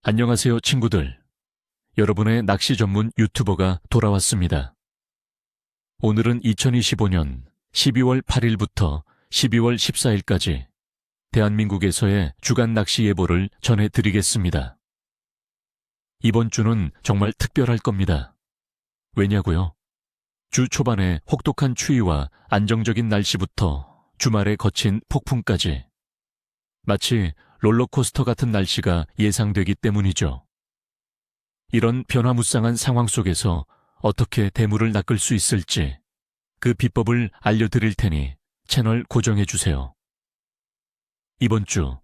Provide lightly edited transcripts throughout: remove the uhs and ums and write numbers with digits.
안녕하세요, 친구들. 여러분의 낚시 전문 유튜버가 돌아왔습니다. 오늘은 2025년 12월 8일부터 12월 14일까지 대한민국에서의 주간 낚시 예보를 전해드리겠습니다. 이번 주는 정말 특별할 겁니다. 왜냐고요? 주 초반에 혹독한 추위와 안정적인 날씨부터 주말에 거친 폭풍까지 마치 롤러코스터 같은 날씨가 예상되기 때문이죠. 이런 변화무쌍한 상황 속에서 어떻게 대물을 낚을 수 있을지 그 비법을 알려드릴 테니 채널 고정해주세요. 이번 주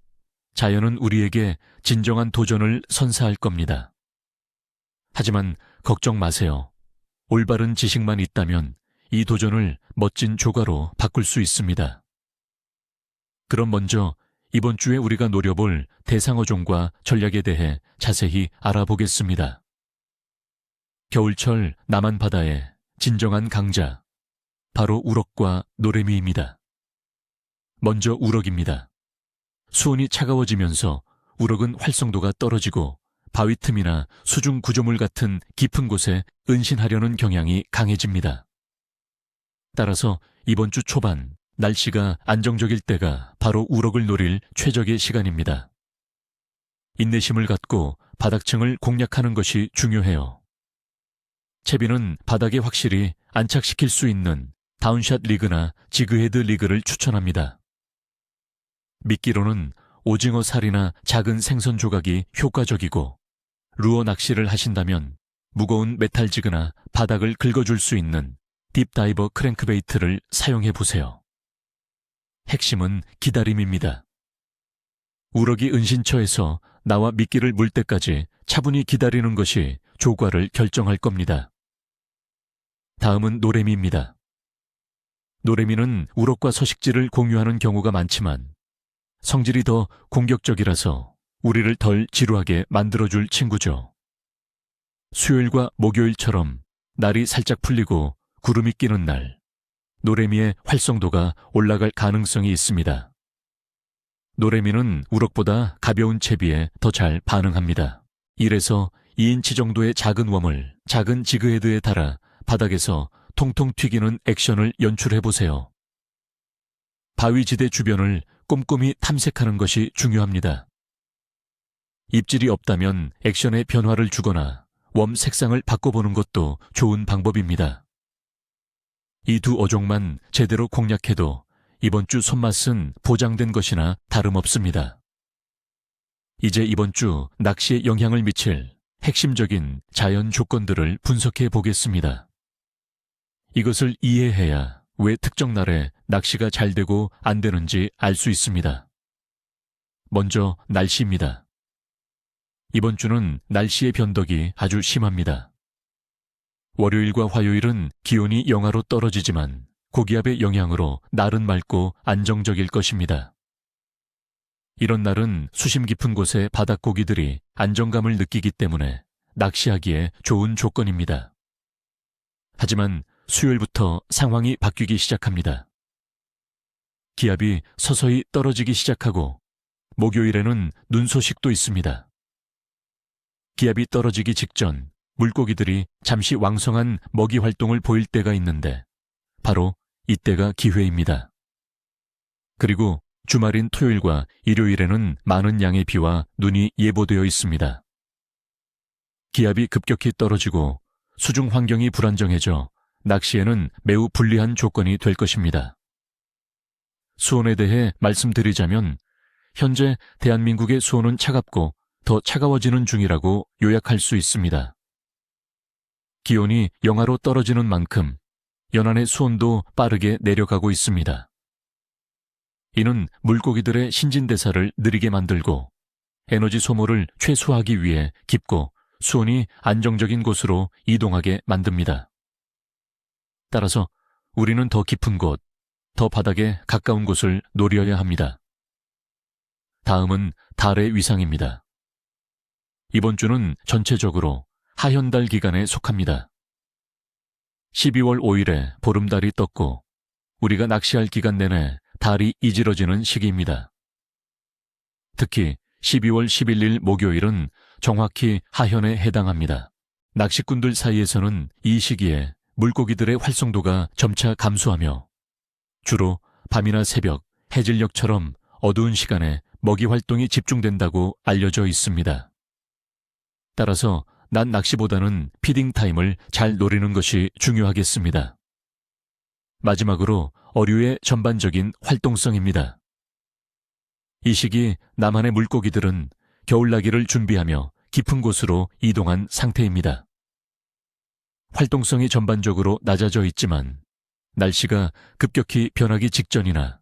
자연은 우리에게 진정한 도전을 선사할 겁니다. 하지만 걱정 마세요. 올바른 지식만 있다면 이 도전을 멋진 조과로 바꿀 수 있습니다. 그럼 먼저 이번 주에 우리가 노려볼 대상어종과 전략에 대해 자세히 알아보겠습니다. 겨울철 남한 바다의 진정한 강자, 바로 우럭과 노래미입니다. 먼저 우럭입니다. 수온이 차가워지면서 우럭은 활성도가 떨어지고 바위 틈이나 수중 구조물 같은 깊은 곳에 은신하려는 경향이 강해집니다. 따라서 이번 주 초반 날씨가 안정적일 때가 바로 우럭을 노릴 최적의 시간입니다. 인내심을 갖고 바닥층을 공략하는 것이 중요해요. 채비는 바닥에 확실히 안착시킬 수 있는 다운샷 리그나 지그헤드 리그를 추천합니다. 미끼로는 오징어 살이나 작은 생선 조각이 효과적이고, 루어 낚시를 하신다면 무거운 메탈 지그나 바닥을 긁어줄 수 있는 딥다이버 크랭크베이트를 사용해보세요. 핵심은 기다림입니다. 우럭이 은신처에서 나와 미끼를 물 때까지 차분히 기다리는 것이 조과를 결정할 겁니다. 다음은 노래미입니다. 노래미는 우럭과 서식지를 공유하는 경우가 많지만 성질이 더 공격적이라서 우리를 덜 지루하게 만들어줄 친구죠. 수요일과 목요일처럼 날이 살짝 풀리고 구름이 끼는 날, 노래미의 활성도가 올라갈 가능성이 있습니다. 노래미는 우럭보다 가벼운 채비에 더 잘 반응합니다. 1에서 2인치 정도의 작은 웜을 작은 지그헤드에 달아 바닥에서 통통 튀기는 액션을 연출해보세요. 바위지대 주변을 꼼꼼히 탐색하는 것이 중요합니다. 입질이 없다면 액션에 변화를 주거나 웜 색상을 바꿔보는 것도 좋은 방법입니다. 이 두 어종만 제대로 공략해도 이번 주 손맛은 보장된 것이나 다름없습니다. 이제 이번 주 낚시에 영향을 미칠 핵심적인 자연 조건들을 분석해 보겠습니다. 이것을 이해해야 왜 특정 날에 낚시가 잘 되고 안 되는지 알 수 있습니다. 먼저 날씨입니다. 이번 주는 날씨의 변덕이 아주 심합니다. 월요일과 화요일은 기온이 영하로 떨어지지만 고기압의 영향으로 날은 맑고 안정적일 것입니다. 이런 날은 수심 깊은 곳의 바닥고기들이 안정감을 느끼기 때문에 낚시하기에 좋은 조건입니다. 하지만 수요일부터 상황이 바뀌기 시작합니다. 기압이 서서히 떨어지기 시작하고 목요일에는 눈 소식도 있습니다. 기압이 떨어지기 직전 물고기들이 잠시 왕성한 먹이 활동을 보일 때가 있는데 바로 이때가 기회입니다. 그리고 주말인 토요일과 일요일에는 많은 양의 비와 눈이 예보되어 있습니다. 기압이 급격히 떨어지고 수중 환경이 불안정해져 낚시에는 매우 불리한 조건이 될 것입니다. 수온에 대해 말씀드리자면 현재 대한민국의 수온은 차갑고 더 차가워지는 중이라고 요약할 수 있습니다. 기온이 영하로 떨어지는 만큼 연안의 수온도 빠르게 내려가고 있습니다. 이는 물고기들의 신진대사를 느리게 만들고 에너지 소모를 최소화하기 위해 깊고 수온이 안정적인 곳으로 이동하게 만듭니다. 따라서 우리는 더 깊은 곳, 더 바닥에 가까운 곳을 노려야 합니다. 다음은 달의 위상입니다. 이번 주는 전체적으로 하현달 기간에 속합니다. 12월 5일에 보름달이 떴고 우리가 낚시할 기간 내내 달이 이질어지는 시기입니다. 특히 12월 11일 목요일은 정확히 하현에 해당합니다. 낚시꾼들 사이에서는 이 시기에 물고기들의 활성도가 점차 감소하며 주로 밤이나 새벽, 해질녘처럼 어두운 시간에 먹이 활동이 집중된다고 알려져 있습니다. 따라서 낮 낚시보다는 피딩 타임을 잘 노리는 것이 중요하겠습니다. 마지막으로 어류의 전반적인 활동성입니다. 이 시기 남한의 물고기들은 겨울나기를 준비하며 깊은 곳으로 이동한 상태입니다. 활동성이 전반적으로 낮아져 있지만 날씨가 급격히 변하기 직전이나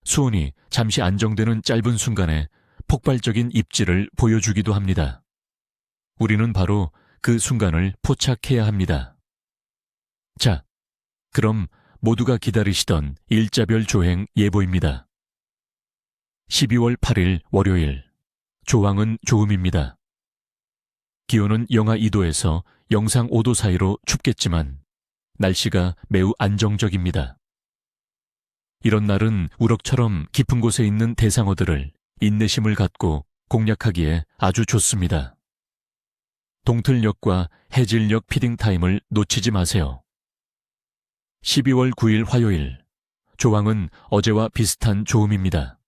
수온이 잠시 안정되는 짧은 순간에 폭발적인 입질을 보여주기도 합니다. 우리는 바로 그 순간을 포착해야 합니다. 자, 그럼 모두가 기다리시던 일자별 조행 예보입니다. 12월 8일 월요일, 조항은 좋음입니다. 기온은 영하 2도에서 영상 5도 사이로 춥겠지만 날씨가 매우 안정적입니다. 이런 날은 우럭처럼 깊은 곳에 있는 대상어들을 인내심을 갖고 공략하기에 아주 좋습니다. 동틀녘과 해질녘 피딩 타임을 놓치지 마세요. 12월 9일 화요일, 조항은 어제와 비슷한 좋음입니다.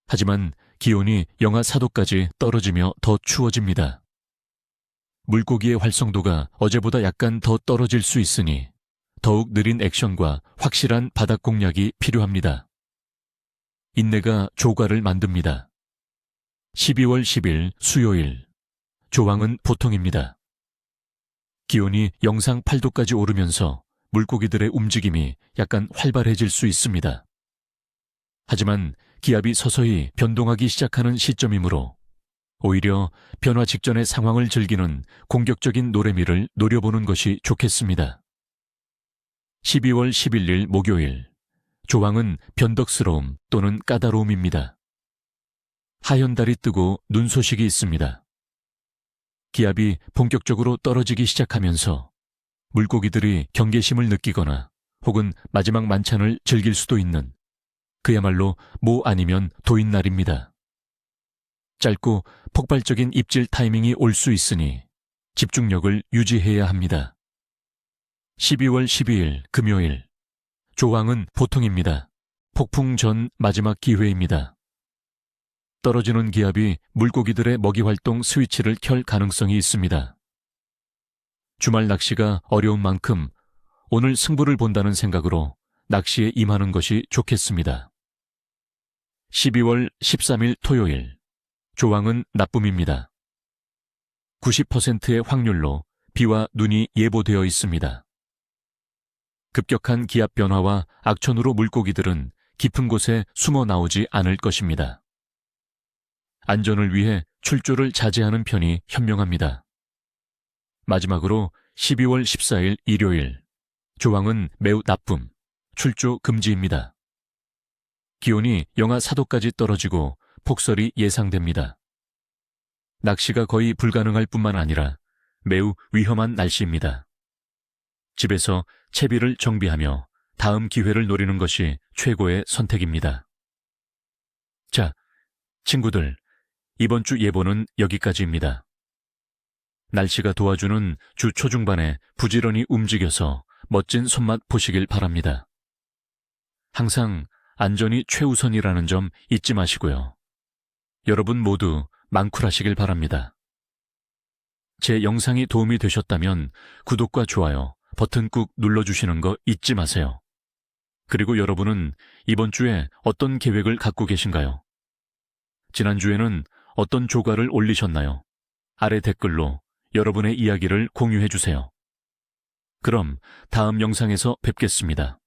하지만 기온이 영하 4도까지 떨어지며 더 추워집니다. 물고기의 활성도가 어제보다 약간 더 떨어질 수 있으니 더욱 느린 액션과 확실한 바닥 공략이 필요합니다. 인내가 조과를 만듭니다. 12월 10일 수요일, 조항은 보통입니다. 기온이 영상 8도까지 오르면서 물고기들의 움직임이 약간 활발해질 수 있습니다. 하지만 기압이 서서히 변동하기 시작하는 시점이므로 오히려 변화 직전의 상황을 즐기는 공격적인 노래미를 노려보는 것이 좋겠습니다. 12월 11일 목요일, 조항은 변덕스러움 또는 까다로움입니다. 하얀 달이 뜨고 눈 소식이 있습니다. 기압이 본격적으로 떨어지기 시작하면서 물고기들이 경계심을 느끼거나 혹은 마지막 만찬을 즐길 수도 있는 그야말로 모 아니면 도인 날입니다. 짧고 폭발적인 입질 타이밍이 올 수 있으니 집중력을 유지해야 합니다. 12월 12일 금요일, 조항은 보통입니다. 폭풍 전 마지막 기회입니다. 떨어지는 기압이 물고기들의 먹이 활동 스위치를 켤 가능성이 있습니다. 주말 낚시가 어려운 만큼 오늘 승부를 본다는 생각으로 낚시에 임하는 것이 좋겠습니다. 12월 13일 토요일, 조항은 나쁨입니다. 90%의 확률로 비와 눈이 예보되어 있습니다. 급격한 기압 변화와 악천후로 물고기들은 깊은 곳에 숨어 나오지 않을 것입니다. 안전을 위해 출조를 자제하는 편이 현명합니다. 마지막으로 12월 14일 일요일, 조항은 매우 나쁨, 출조 금지입니다. 기온이 영하 4도까지 떨어지고 폭설이 예상됩니다. 낚시가 거의 불가능할 뿐만 아니라 매우 위험한 날씨입니다. 집에서 채비를 정비하며 다음 기회를 노리는 것이 최고의 선택입니다. 자, 친구들, 이번 주 예보는 여기까지입니다. 날씨가 도와주는 주 초중반에 부지런히 움직여서 멋진 손맛 보시길 바랍니다. 항상 안전이 최우선이라는 점 잊지 마시고요. 여러분 모두 망쿨하시길 바랍니다. 제 영상이 도움이 되셨다면 구독과 좋아요 버튼 꾹 눌러주시는 거 잊지 마세요. 그리고 여러분은 이번 주에 어떤 계획을 갖고 계신가요? 지난주에는 어떤 조과를 올리셨나요? 아래 댓글로 여러분의 이야기를 공유해 주세요. 그럼 다음 영상에서 뵙겠습니다.